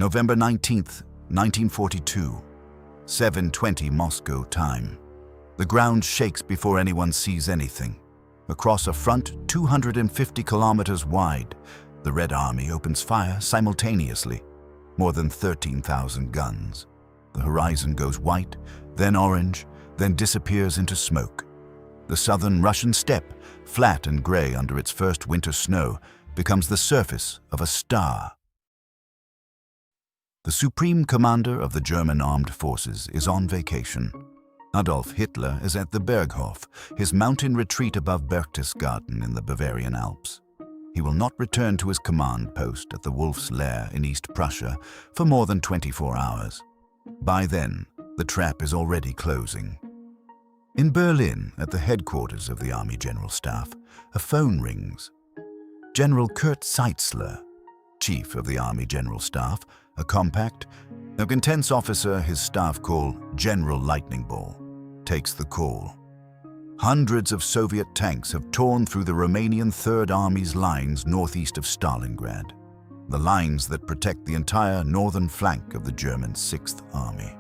November 19th, 1942, 7:20 Moscow time. The ground shakes before anyone sees anything. Across a front 250 kilometers wide, the Red Army opens fire simultaneously. More than 13,000 guns. The horizon goes white, then orange, then disappears into smoke. The southern Russian steppe, flat and gray under its first winter snow, becomes the surface of a star. The supreme commander of the German armed forces is on vacation. Adolf Hitler is at the Berghof, his mountain retreat above Berchtesgaden in the Bavarian Alps. He will not return to his command post at the Wolf's Lair in East Prussia for more than 24 hours. By then, the trap is already closing. In Berlin, at the headquarters of the Army General Staff, a phone rings. General Kurt Zeitzler, chief of the Army General Staff, a compact, intense officer his staff call General Lightning Ball, takes the call. Hundreds of Soviet tanks have torn through the Romanian Third Army's lines northeast of Stalingrad, the lines that protect the entire northern flank of the German Sixth Army.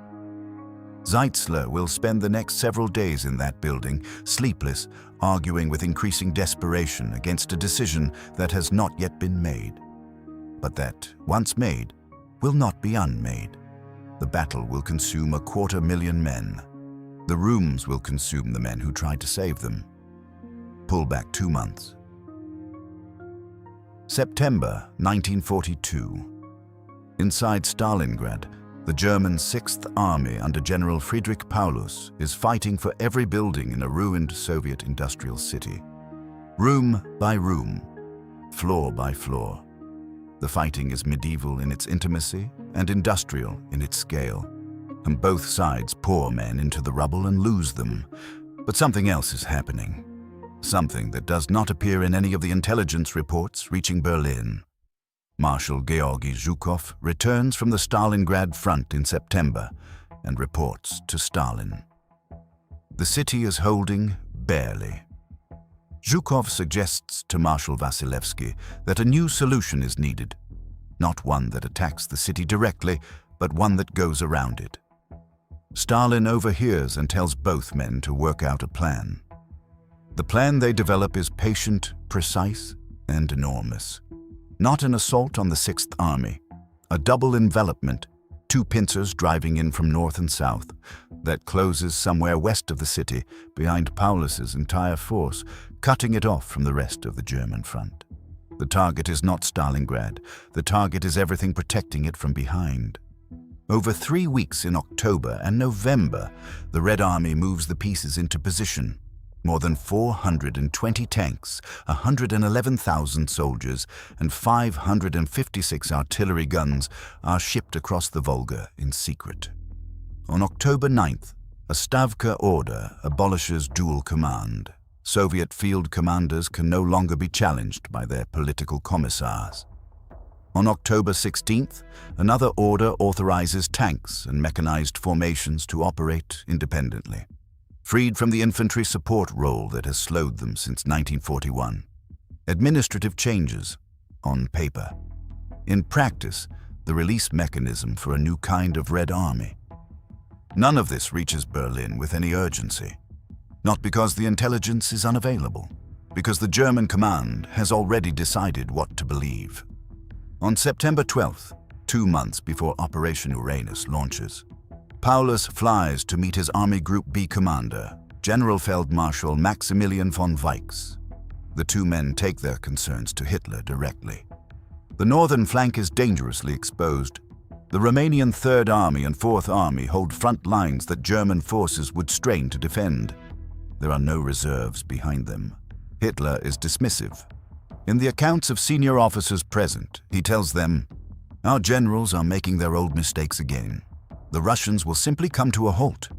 Zeitzler will spend the next several days in that building, sleepless, arguing with increasing desperation against a decision that has not yet been made, but that, once made, will not be unmade. The battle will consume 250,000 men. The rooms will consume the men who tried to save them. Pull back 2 months. September 1942. Inside Stalingrad, the German Sixth Army under General Friedrich Paulus is fighting for every building in a ruined Soviet industrial city. Room by room, floor by floor. The fighting is medieval in its intimacy and industrial in its scale. And both sides pour men into the rubble and lose them. But something else is happening. Something that does not appear in any of the intelligence reports reaching Berlin. Marshal Georgy Zhukov returns from the Stalingrad front in September and reports to Stalin. The city is holding barely. Zhukov suggests to Marshal Vasilevsky that a new solution is needed. Not one that attacks the city directly, but one that goes around it. Stalin overhears and tells both men to work out a plan. The plan they develop is patient, precise, and enormous. Not an assault on the Sixth Army, a double envelopment, 2 pincers driving in from north and south, that closes somewhere west of the city, behind Paulus's entire force, cutting it off from the rest of the German front. The target is not Stalingrad. The target is everything protecting it from behind. Over 3 weeks in October and November, the Red Army moves the pieces into position. More than 420 tanks, 111,000 soldiers, and 556 artillery guns are shipped across the Volga in secret. On October 9th, a Stavka order abolishes dual command. Soviet field commanders can no longer be challenged by their political commissars. On October 16th, another order authorizes tanks and mechanized formations to operate independently, freed from the infantry support role that has slowed them since 1941. Administrative changes, on paper. In practice, the release mechanism for a new kind of Red Army. None of this reaches Berlin with any urgency. Not because the intelligence is unavailable, because the German command has already decided what to believe. On September 12th, 2 months before Operation Uranus launches, Paulus flies to meet his Army Group B commander, General Feldmarschall Maximilian von Weichs. The 2 men take their concerns to Hitler directly. The northern flank is dangerously exposed. The Romanian Third Army and Fourth Army hold front lines that German forces would strain to defend. There are no reserves behind them. Hitler is dismissive. In the accounts of senior officers present, he tells them, "Our generals are making their old mistakes again. The Russians will simply come to a halt.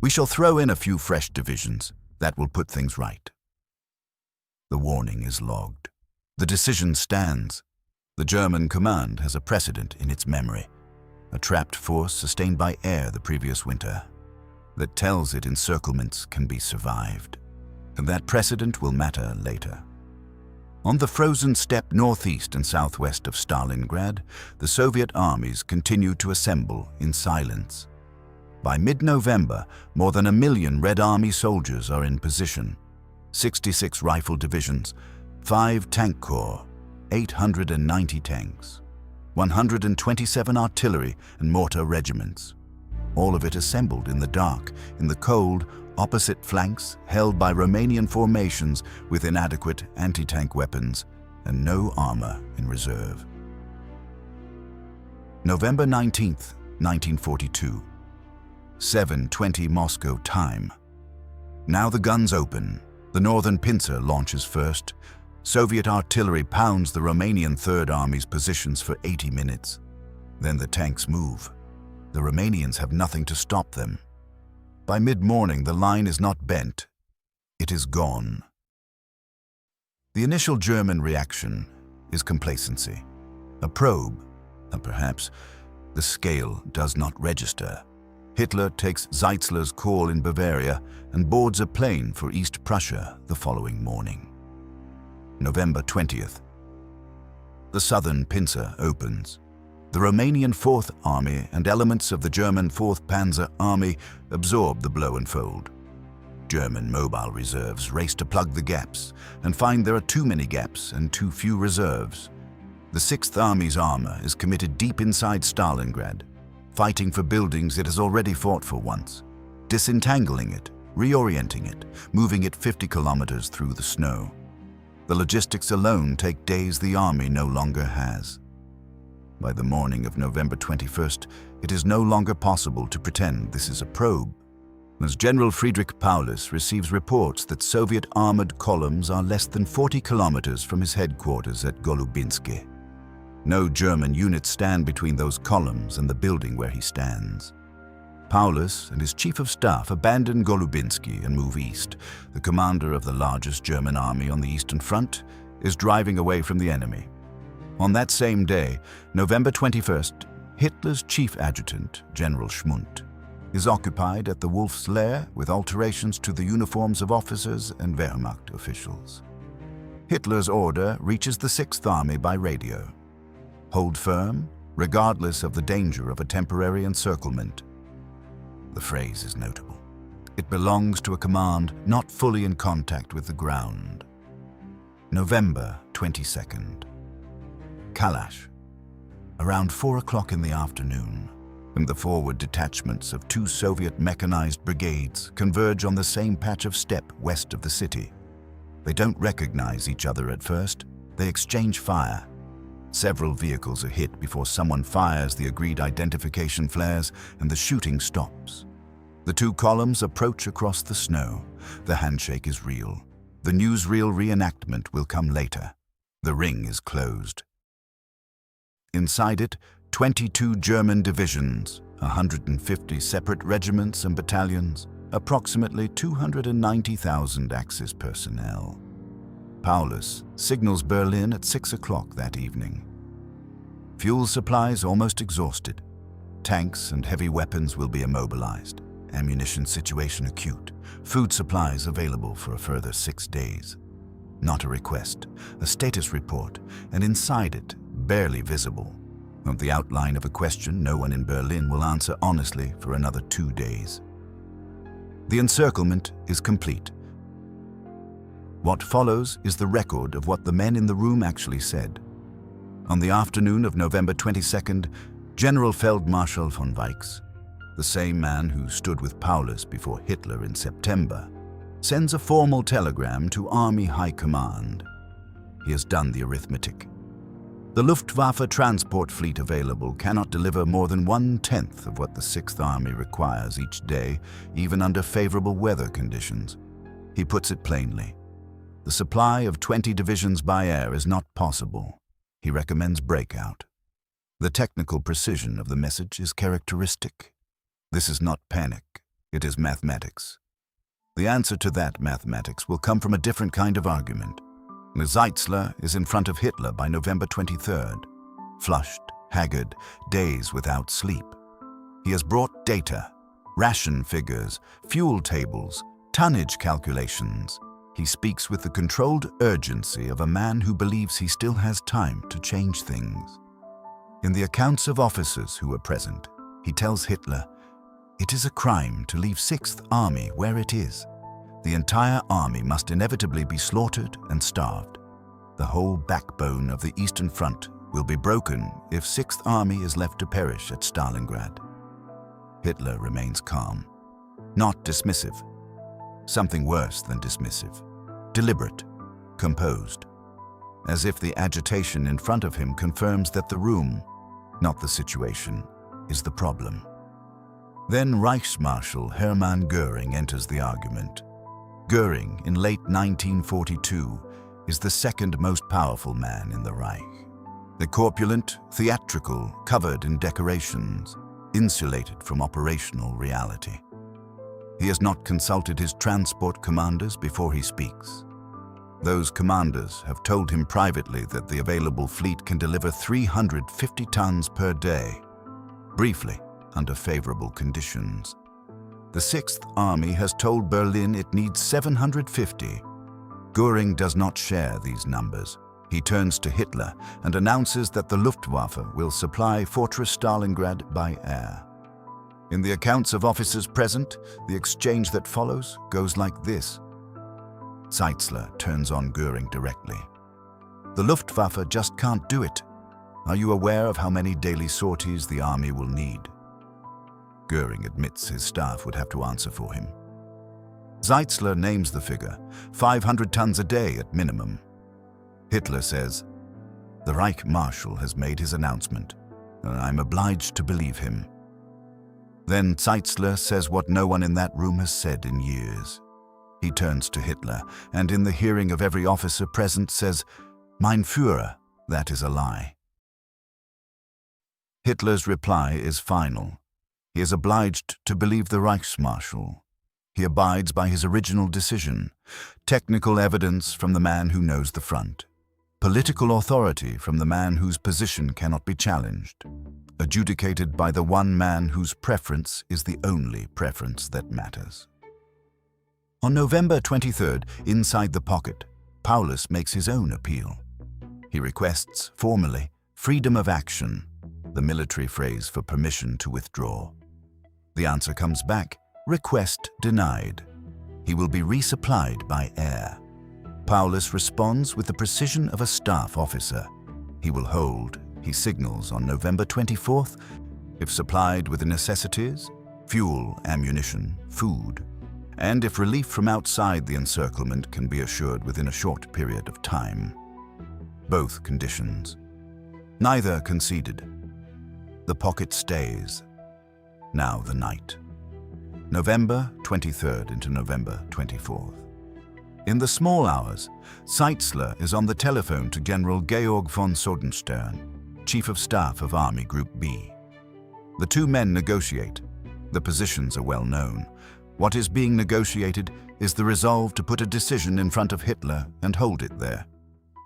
We shall throw in a few fresh divisions. That will put things right." The warning is logged. The decision stands. The German command has a precedent in its memory, a trapped force sustained by air the previous winter, that tells it encirclements can be survived. And that precedent will matter later. On the frozen steppe northeast and southwest of Stalingrad, the Soviet armies continued to assemble in silence. By mid-November, more than 1 million Red Army soldiers are in position. 66 rifle divisions, 5 tank corps, 890 tanks, 127 artillery and mortar regiments. All of it assembled in the dark, in the cold, opposite flanks held by Romanian formations with inadequate anti-tank weapons and no armor in reserve. November 19th, 1942. 7:20 Moscow time. Now the guns open. The northern pincer launches first. Soviet artillery pounds the Romanian Third Army's positions for 80 minutes. Then the tanks move. The Romanians have nothing to stop them. By mid-morning, the line is not bent. It is gone. The initial German reaction is complacency. A probe, and perhaps the scale does not register. Hitler takes Zeitzler's call in Bavaria and boards a plane for East Prussia the following morning. November 20th. The southern pincer opens. The Romanian Fourth Army and elements of the German 4th Panzer Army absorb the blow and fold. German mobile reserves race to plug the gaps and find there are too many gaps and too few reserves. The 6th Army's armor is committed deep inside Stalingrad, fighting for buildings it has already fought for once, disentangling it, reorienting it, moving it 50 kilometers through the snow. The logistics alone take days the army no longer has. By the morning of November 21st, it is no longer possible to pretend this is a probe, as General Friedrich Paulus receives reports that Soviet armored columns are less than 40 kilometers from his headquarters at Golubinsky. No German units stand between those columns and the building where he stands. Paulus and his chief of staff abandon Golubinsky and move east. The commander of the largest German army on the Eastern Front is driving away from the enemy. On that same day, November 21st, Hitler's chief adjutant, General Schmundt, is occupied at the Wolf's Lair with alterations to the uniforms of officers and Wehrmacht officials. Hitler's order reaches the 6th Army by radio. Hold firm, regardless of the danger of a temporary encirclement. The phrase is notable. It belongs to a command not fully in contact with the ground. November 22nd. Kalash. Around 4 o'clock in the afternoon, and the forward detachments of 2 Soviet mechanized brigades converge on the same patch of steppe west of the city. They don't recognize each other at first. They exchange fire. Several vehicles are hit before someone fires the agreed identification flares and the shooting stops. The 2 columns approach across the snow. The handshake is real. The newsreel reenactment will come later. The ring is closed. Inside it, 22 German divisions, 150 separate regiments and battalions, approximately 290,000 Axis personnel. Paulus signals Berlin at 6 o'clock that evening. Fuel supplies almost exhausted. Tanks and heavy weapons will be immobilized. Ammunition situation acute. Food supplies available for a further 6 days. Not a request, a status report, and inside it, barely visible. Of the outline of a question no one in Berlin will answer honestly for another 2 days. The encirclement is complete. What follows is the record of what the men in the room actually said. On the afternoon of November 22nd, General Feldmarschall von Weichs, the same man who stood with Paulus before Hitler in September, sends a formal telegram to Army High Command. He has done the arithmetic. The Luftwaffe transport fleet available cannot deliver more than 1/10 of what the 6th Army requires each day, even under favorable weather conditions. He puts it plainly. The supply of 20 divisions by air is not possible. He recommends breakout. The technical precision of the message is characteristic. This is not panic, it is mathematics. The answer to that mathematics will come from a different kind of argument. Zeitzler is in front of Hitler by November 23rd, flushed, haggard, days without sleep. He has brought data, ration figures, fuel tables, tonnage calculations. He speaks with the controlled urgency of a man who believes he still has time to change things. In the accounts of officers who were present, he tells Hitler, "It is a crime to leave 6th Army where it is. The entire army must inevitably be slaughtered and starved. The whole backbone of the Eastern Front will be broken if 6th Army is left to perish at Stalingrad." Hitler remains calm, not dismissive. Something worse than dismissive. Deliberate, composed. As if the agitation in front of him confirms that the room, not the situation, is the problem. Then Reichsmarshal Hermann Göring enters the argument. Göring, in late 1942, is the second most powerful man in the Reich. The corpulent, theatrical, covered in decorations, insulated from operational reality. He has not consulted his transport commanders before he speaks. Those commanders have told him privately that the available fleet can deliver 350 tons per day, briefly, under favorable conditions. The 6th Army has told Berlin it needs 750. Göring does not share these numbers. He turns to Hitler and announces that the Luftwaffe will supply Fortress Stalingrad by air. In the accounts of officers present, the exchange that follows goes like this. Zeitzler turns on Göring directly. "The Luftwaffe just can't do it. Are you aware of how many daily sorties the army will need?" Göring admits his staff would have to answer for him. Zeitzler names the figure, 500 tons a day at minimum. Hitler says, "The Reich Marshal has made his announcement, and I'm obliged to believe him." Then Zeitzler says what no one in that room has said in years. He turns to Hitler, and in the hearing of every officer present says, "Mein Führer, that is a lie." Hitler's reply is final. He is obliged to believe the Reichsmarschall. He abides by his original decision. Technical evidence from the man who knows the front. Political authority from the man whose position cannot be challenged. Adjudicated by the one man whose preference is the only preference that matters. On November 23rd, inside the pocket, Paulus makes his own appeal. He requests, formally, freedom of action, the military phrase for permission to withdraw. The answer comes back, request denied. He will be resupplied by air. Paulus responds with the precision of a staff officer. He will hold, he signals on November 24th, if supplied with the necessities, fuel, ammunition, food, and if relief from outside the encirclement can be assured within a short period of time. Both conditions. Neither conceded. The pocket stays. Now the night. November 23rd into November 24th. In the small hours, Zeitzler is on the telephone to General Georg von Sodenstern, Chief of Staff of Army Group B. The two men negotiate. The positions are well known. What is being negotiated is the resolve to put a decision in front of Hitler and hold it there.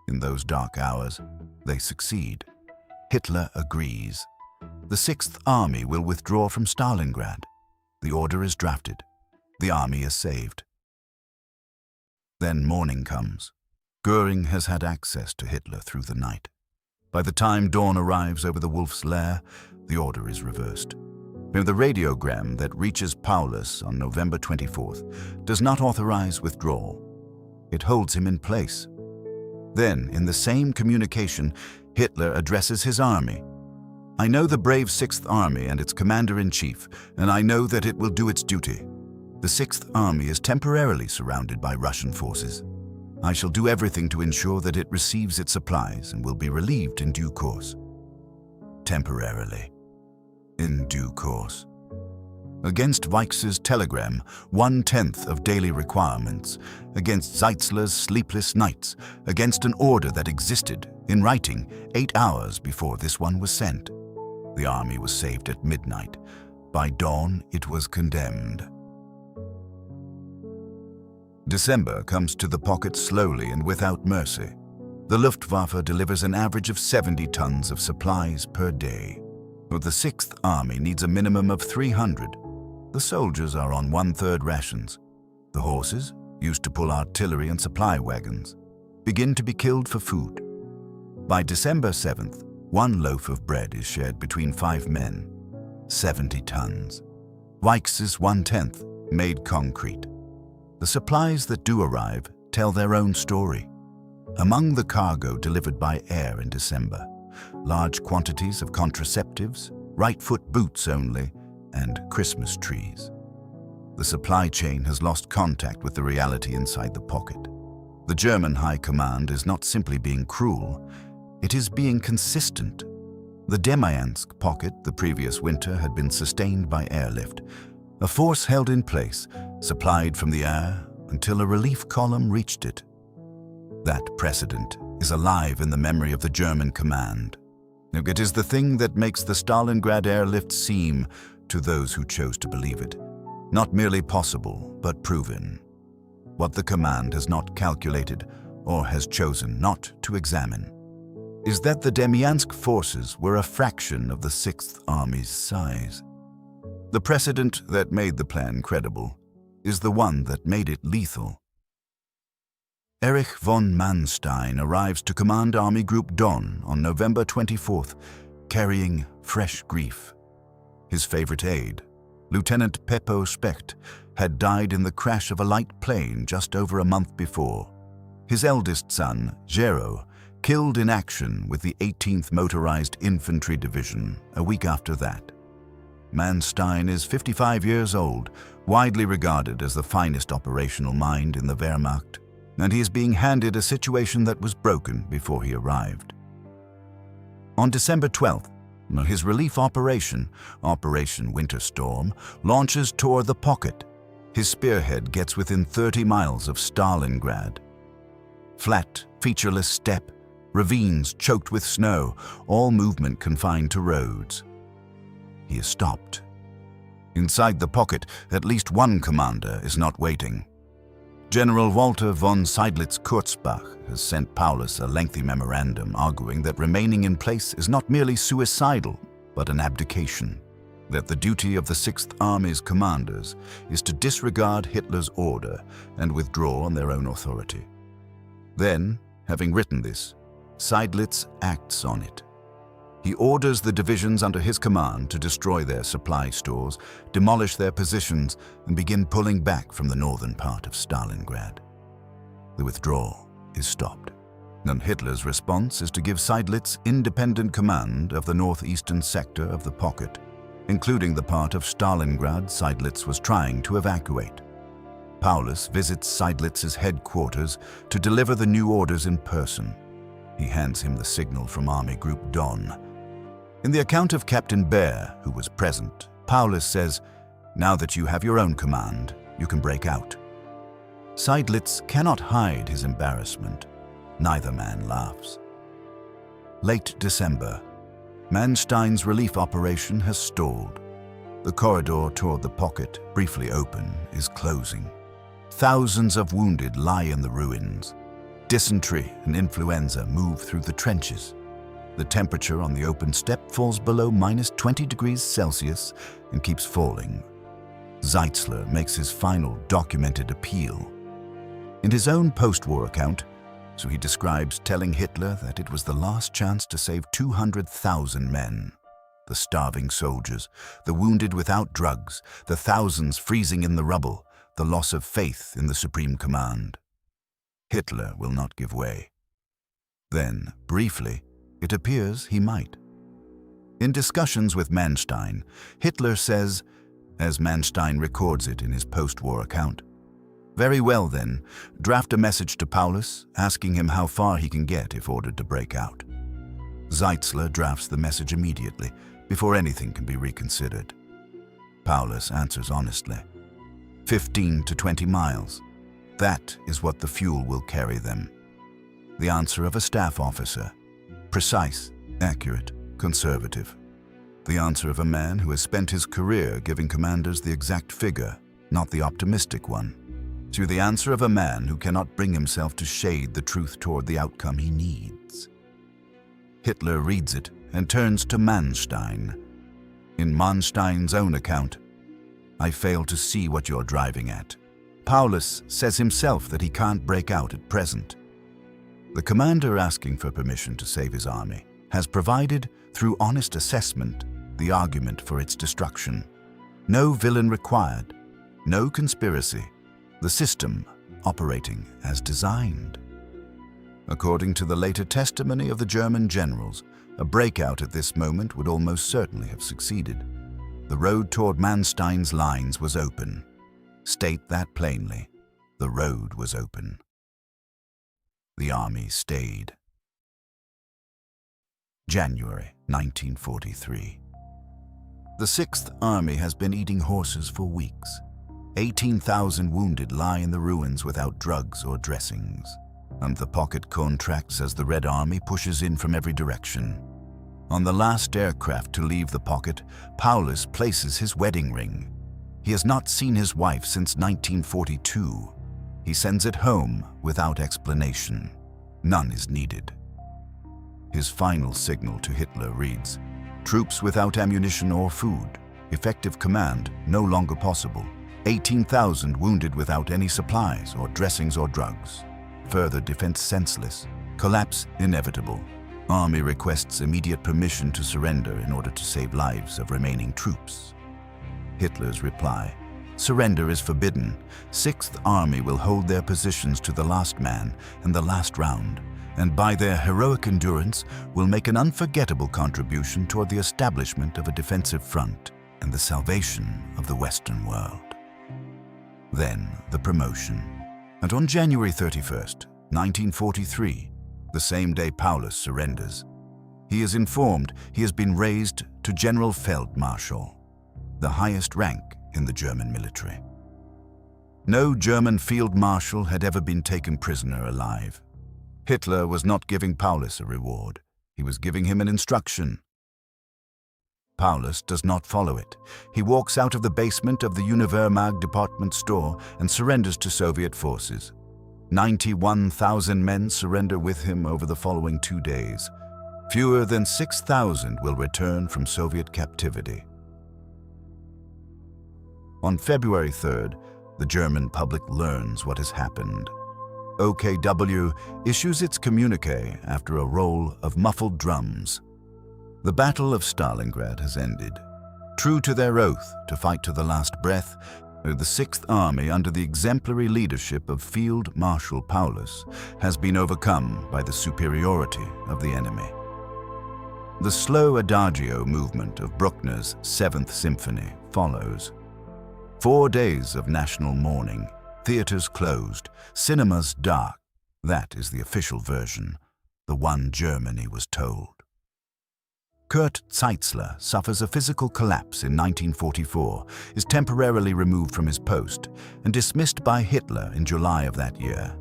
In those dark hours, they succeed. Hitler agrees. The 6th Army will withdraw from Stalingrad. The order is drafted. The army is saved. Then morning comes. Göring has had access to Hitler through the night. By the time dawn arrives over the Wolf's Lair, the order is reversed. The radiogram that reaches Paulus on November 24th does not authorize withdrawal. It holds him in place. Then, in the same communication, Hitler addresses his army. "I know the brave 6th Army and its commander-in-chief, and I know that it will do its duty. The 6th Army is temporarily surrounded by Russian forces. I shall do everything to ensure that it receives its supplies and will be relieved in due course." Temporarily. In due course. Against Weichs's telegram, 1/10 of daily requirements, against Zeitzler's sleepless nights, against an order that existed, in writing, 8 hours before this one was sent. The army was saved at midnight. By dawn, it was condemned. December comes to the pocket slowly and without mercy. The Luftwaffe delivers an average of 70 tons of supplies per day. But the 6th Army needs a minimum of 300. The soldiers are on 1/3 rations. The horses, used to pull artillery and supply wagons, begin to be killed for food. By December 7th, one loaf of bread is shared between 5 men, 70 tons. Weich's 1/10, made concrete. The supplies that do arrive tell their own story. Among the cargo delivered by air in December, large quantities of contraceptives, right-foot boots only, and Christmas trees. The supply chain has lost contact with the reality inside the pocket. The German High Command is not simply being cruel, it is being consistent. The Demyansk pocket the previous winter had been sustained by airlift, a force held in place, supplied from the air until a relief column reached it. That precedent is alive in the memory of the German command. It is the thing that makes the Stalingrad airlift seem, to those who chose to believe it, not merely possible, but proven. What the command has not calculated, or has chosen not to examine, is that the Demyansk forces were a fraction of the 6th Army's size. The precedent that made the plan credible is the one that made it lethal. Erich von Manstein arrives to command Army Group Don on November 24th, carrying fresh grief. His favorite aide, Lieutenant Peppo Specht, had died in the crash of a light plane just over a month before. His eldest son, Gero, killed in action with the 18th Motorized Infantry Division a week after that. Manstein is 55 years old, widely regarded as the finest operational mind in the Wehrmacht, and he is being handed a situation that was broken before he arrived. On December 12th, his relief operation, Operation Winterstorm, launches toward the pocket. His spearhead gets within 30 miles of Stalingrad. Flat, featureless steppe, ravines choked with snow, all movement confined to roads. He is stopped. Inside the pocket, at least one commander is not waiting. General Walter von Seydlitz-Kurzbach has sent Paulus a lengthy memorandum arguing that remaining in place is not merely suicidal, but an abdication. That the duty of the 6th Army's commanders is to disregard Hitler's order and withdraw on their own authority. Then, having written this, Seydlitz acts on it. He orders the divisions under his command to destroy their supply stores, demolish their positions, and begin pulling back from the northern part of Stalingrad. The withdrawal is stopped, and Hitler's response is to give Seydlitz independent command of the northeastern sector of the pocket, including the part of Stalingrad Seydlitz was trying to evacuate. Paulus visits Seydlitz's headquarters to deliver the new orders in person. He hands him the signal from Army Group Don. In the account of Captain Bear, who was present, Paulus says, "Now that you have your own command, you can break out." Seydlitz cannot hide his embarrassment. Neither man laughs. Late December, Manstein's relief operation has stalled. The corridor toward the pocket, briefly open, is closing. Thousands of wounded lie in the ruins. Dysentery and influenza move through the trenches. The temperature on the open steppe falls below -20 degrees Celsius and keeps falling. Zeitzler makes his final documented appeal. In his own post-war account, so he describes telling Hitler that it was the last chance to save 200,000 men. The starving soldiers, the wounded without drugs, the thousands freezing in the rubble, the loss of faith in the Supreme Command. Hitler will not give way. Then, briefly, it appears he might. In discussions with Manstein, Hitler says, as Manstein records it in his post-war account, "Very well then, draft a message to Paulus asking him how far he can get if ordered to break out." Zeitzler drafts the message immediately, before anything can be reconsidered. Paulus answers honestly, 15 to 20 miles. That is what the fuel will carry them. The answer of a staff officer. Precise, accurate, conservative. The answer of a man who has spent his career giving commanders the exact figure, not the optimistic one. To the answer of a man who cannot bring himself to shade the truth toward the outcome he needs. Hitler reads it and turns to Manstein. In Manstein's own account, "I fail to see what you're driving at. Paulus says himself that he can't break out at present. The commander, asking for permission to save his army, has provided, through honest assessment, the argument for its destruction. No villain required, no conspiracy, the system operating as designed. According to the later testimony of the German generals, a breakout at this moment would almost certainly have succeeded. The road toward Manstein's lines was open. State that plainly. The road was open. The army stayed. January 1943. The 6th Army has been eating horses for weeks. 18,000 wounded lie in the ruins without drugs or dressings, and the pocket contracts as the Red Army pushes in from every direction. On the last aircraft to leave the pocket, Paulus places his wedding ring. He has not seen his wife since 1942. He sends it home without explanation. None is needed. His final signal to Hitler reads, "Troops without ammunition or food. Effective command no longer possible. 18,000 wounded without any supplies or dressings or drugs. Further defense senseless. Collapse inevitable. Army requests immediate permission to surrender in order to save lives of remaining troops." Hitler's reply, "Surrender is forbidden. 6th Army will hold their positions to the last man and the last round, and by their heroic endurance will make an unforgettable contribution toward the establishment of a defensive front and the salvation of the Western world." Then the promotion. And on January 31st, 1943, the same day Paulus surrenders, he is informed he has been raised to General Feldmarschall, the highest rank in the German military. No German field marshal had ever been taken prisoner alive. Hitler was not giving Paulus a reward. He was giving him an instruction. Paulus does not follow it. He walks out of the basement of the Univermag department store and surrenders to Soviet forces. 91,000 men surrender with him over the following 2 days. Fewer than 6,000 will return from Soviet captivity. On February 3rd, the German public learns what has happened. OKW issues its communiqué after a roll of muffled drums. The Battle of Stalingrad has ended. True to their oath to fight to the last breath, the 6th Army, under the exemplary leadership of Field Marshal Paulus, has been overcome by the superiority of the enemy. The slow adagio movement of Bruckner's 7th Symphony follows. 4 days of national mourning, theaters closed, cinemas dark. That is the official version, the one Germany was told. Kurt Zeitzler suffers a physical collapse in 1944, is temporarily removed from his post, and dismissed by Hitler in July of that year.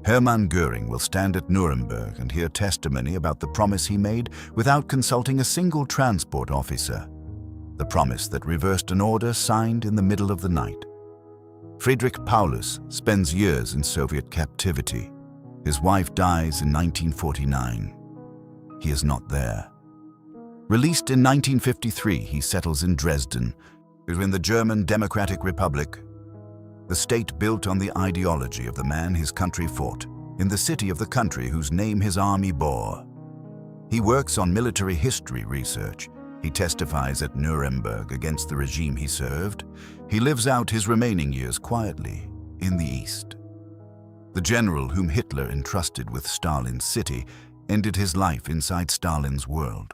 Hermann Göring will stand at Nuremberg and hear testimony about the promise he made without consulting a single transport officer. The promise that reversed an order signed in the middle of the night. Friedrich Paulus spends years in Soviet captivity. His wife dies in 1949. He is not there. Released in 1953, he settles in Dresden, in the German Democratic Republic, the state built on the ideology of the man his country fought, in the city of the country whose name his army bore. He works on military history research. He testifies at Nuremberg against the regime he served. He lives out his remaining years quietly in the East. The general whom Hitler entrusted with Stalin's city ended his life inside Stalin's world.